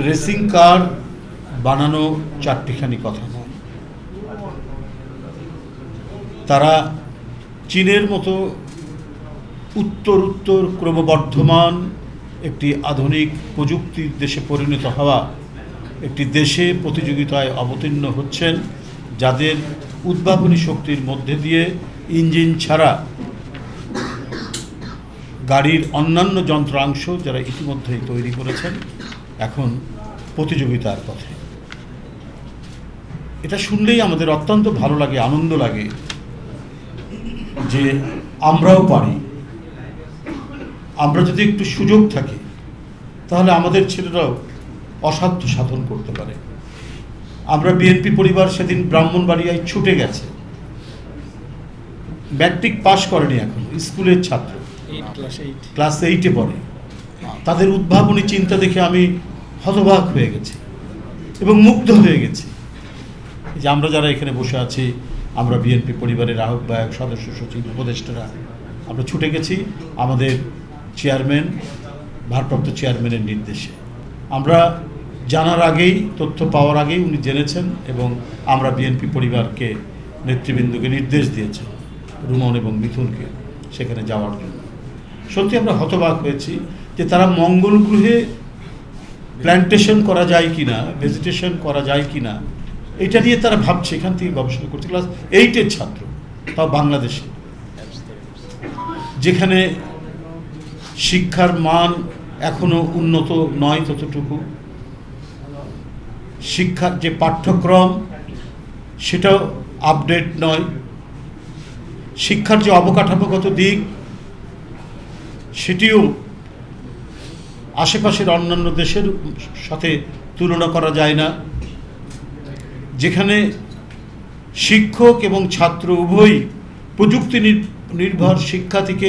Racing car বানানো চারটিখানি কথা নয়। তারা চীনের মতো উত্তর ক্রমবর্ধমান একটি আধুনিক প্রযুক্তির দেশে পরিণত হওয়া একটি দেশে প্রতিযোগিতায় অবতীর্ণ হচ্ছেন, যাদের উদ্ভাবনী শক্তির মধ্যে দিয়ে ইঞ্জিন ছাড়া গাড়ির অন্যান্য যন্ত্রাংশ যারা ইতিমধ্যেই তৈরি করেছেন এখন প্রতিযোগিতার পথে। এটা শুনলেই আমাদের অত্যন্ত ভালো লাগে, আনন্দ লাগে যে আমরাও পারি। আমরা যদি একটু সুযোগ থাকে তাহলে আমাদের ছেলেরাও অসাধ্য সাধন করতে পারে। আমরা বিএনপি পরিবার সেদিন ব্রাহ্মণবাড়িয়ায় ছুটে গেছে, ম্যাট্রিক পাস করেনি, এখন স্কুলের ছাত্র, ক্লাস 8-এ পড়ে। তাদের উদ্ভাবনী চিন্তা দেখে আমি হতবাক হয়ে গেছি এবং মুগ্ধ হয়ে গেছি যে আমরা যারা এখানে বসে আছি, আমরা বিএনপি পরিবারের আহ্বায়ক, সদস্য, সচিব, উপদেষ্টারা আমরা ছুটে গেছি আমাদের চেয়ারম্যান, ভারপ্রাপ্ত চেয়ারম্যানের নির্দেশে। আমরা জানার আগেই, তথ্য পাওয়ার আগেই উনি জেনেছেন এবং আমরা বিএনপি পরিবারকে, নেতৃবৃন্দকে নির্দেশ দিয়েছেন, রুমন এবং মিথুনকে সেখানে যাওয়ার জন্য। সত্যি আমরা হতবাক হয়েছি যে তারা মঙ্গল গ্রহে প্ল্যান্টেশন করা যায় কিনা, ভেজিটেশন করা যায় কিনা, এটা নিয়ে তারা ভাবছে, এখান থেকে গবেষণা করছে। ক্লাস 8-এর ছাত্র, তাও বাংলাদেশে, যেখানে শিক্ষার মান এখনো উন্নত নয় ততটুকু, শিক্ষার যে পাঠ্যক্রম সেটাও আপডেট নয়, শিক্ষার যে অবকাঠামোগত দিক সেটিও আশেপাশের অন্যান্য দেশের সাথে তুলনা করা যায় না, যেখানে শিক্ষক এবং ছাত্র উভয়ই প্রযুক্তি নির্ভর শিক্ষা থেকে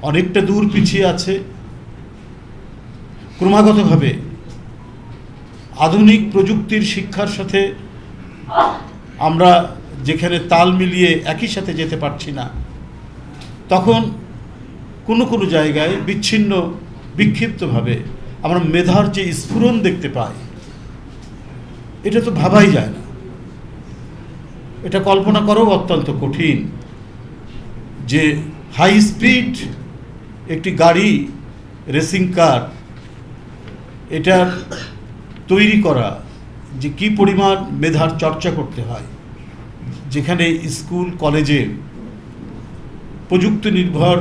অনেকটা দূর পিছিয়ে আছে। ক্রমাগতভাবে আধুনিক প্রযুক্তির শিক্ষার সাথে আমরা যেখানে তাল মিলিয়ে একই সাথে যেতে পারছি না, তখন কোনো কোনো জায়গায় বিচ্ছিন্ন বিক্ষিপ্তভাবে আমরা মেধার যে স্ফুরণ দেখতে পাই, এটা তো ভাবাই যায় না। এটা কল্পনা করাও অত্যন্ত কঠিন যে হাই স্পিড একটি গাড়ি, রেসিং কার, এটার তৈরি করা যে কী পরিমাণ মেধার চর্চা করতে হয়, যেখানে স্কুল কলেজে প্রযুক্তি নির্ভর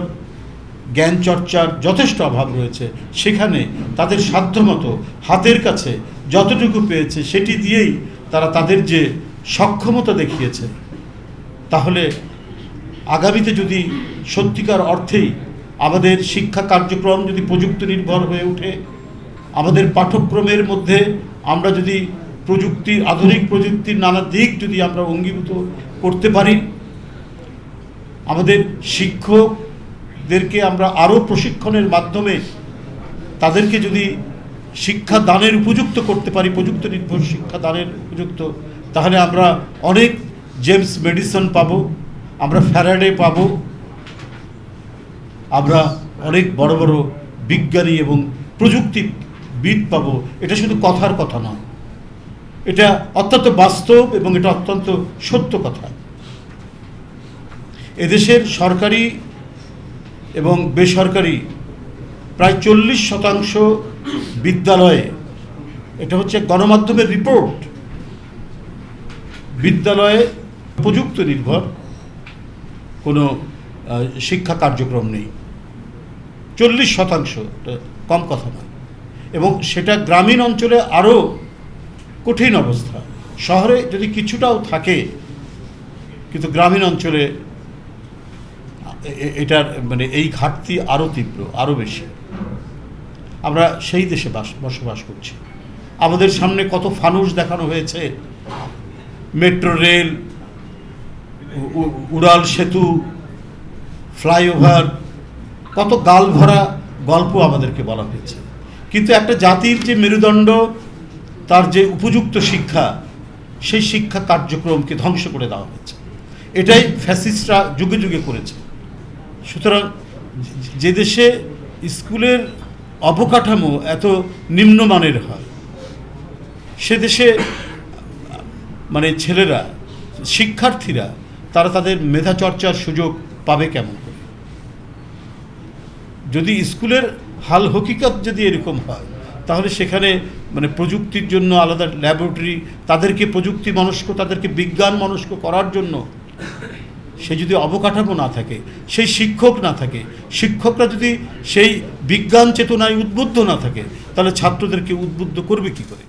জ্ঞান চর্চার যথেষ্ট অভাব রয়েছে, সেখানে তাদের সাধ্যমতো হাতের কাছে যতটুকু পেয়েছে সেটি দিয়েই তারা তাদের যে সক্ষমতা দেখিয়েছে, তাহলে আগামীতে যদি সত্যিকার অর্থেই আমাদের শিক্ষা কার্যক্রম যদি প্রযুক্তি নির্ভর হয়ে ওঠে, আমাদের পাঠ্যক্রমের মধ্যে আমরা যদি প্রযুক্তির, আধুনিক প্রযুক্তির নানা দিক যদি আমরা অঙ্গীভূত করতে পারি, আমাদের শিক্ষকদেরকে আমরা আরও প্রশিক্ষণের মাধ্যমে তাদেরকে যদি শিক্ষা দানের উপযুক্ত করতে পারি, প্রযুক্তি নির্ভর শিক্ষা দানের উপযুক্ত, তাহলে আমরা অনেক জেমস মেডিসন পাবো, আমরা ফ্যারাডে পাবো, আমরা অনেক বড় বড় বিজ্ঞানী এবং প্রযুক্তিবিদ পাবো। এটা শুধু কথার কথা নয়, এটা অত্যন্ত বাস্তব এবং এটা অত্যন্ত সত্য কথা। এদেশের সরকারি এবং বেসরকারি প্রায় 40% বিদ্যালয়ে, এটা হচ্ছে গণমাধ্যমের রিপোর্ট, বিদ্যালয়ে প্রযুক্তি নির্ভর কোনো শিক্ষা কার্যক্রম নেই। 40% কম কথা নয়। এবং সেটা গ্রামীণ অঞ্চলে আরও কঠিন অবস্থা। শহরে যদি কিছুটাও থাকে, কিন্তু গ্রামীণ অঞ্চলে এটার মানে এই ঘাটতি আরও তীব্র, আরও বেশি। আমরা সেই দেশে বসবাস করছি। আমাদের সামনে কত ফানুস দেখানো হয়েছে, মেট্রো রেল, উড়াল সেতু, ফ্লাইওভার, কত গাল ভরা গল্প আমাদেরকে বলা হয়েছে। কিন্তু একটা জাতির যে মেরুদণ্ড, তার যে উপযুক্ত শিক্ষা, সেই শিক্ষা কার্যক্রমকে ধ্বংস করে দেওয়া হয়েছে। এটাই ফ্যাসিস্টরা যুগে যুগে করেছে। সুতরাং যে দেশে স্কুলের অবকাঠামো এত নিম্নমানের হয়, সে দেশে মানে ছেলেরা, শিক্ষার্থীরা তারা তাদের মেধা চর্চার সুযোগ পাবে কেমন করে? যদি স্কুলের হাল হকিকত যদি এরকম হয়, তাহলে সেখানে মানে প্রযুক্তির জন্য আলাদা ল্যাবরেটরি, তাদেরকে প্রযুক্তি মনস্ক, তাদেরকে বিজ্ঞান মনস্ক করার জন্য সে যদি অবকাঠামো না থাকে, সেই শিক্ষক না থাকে, শিক্ষকরা যদি সেই বিজ্ঞান চেতনায় উদ্বুদ্ধ না থাকে, তাহলে ছাত্রদেরকে উদ্বুদ্ধ করবে কি করে?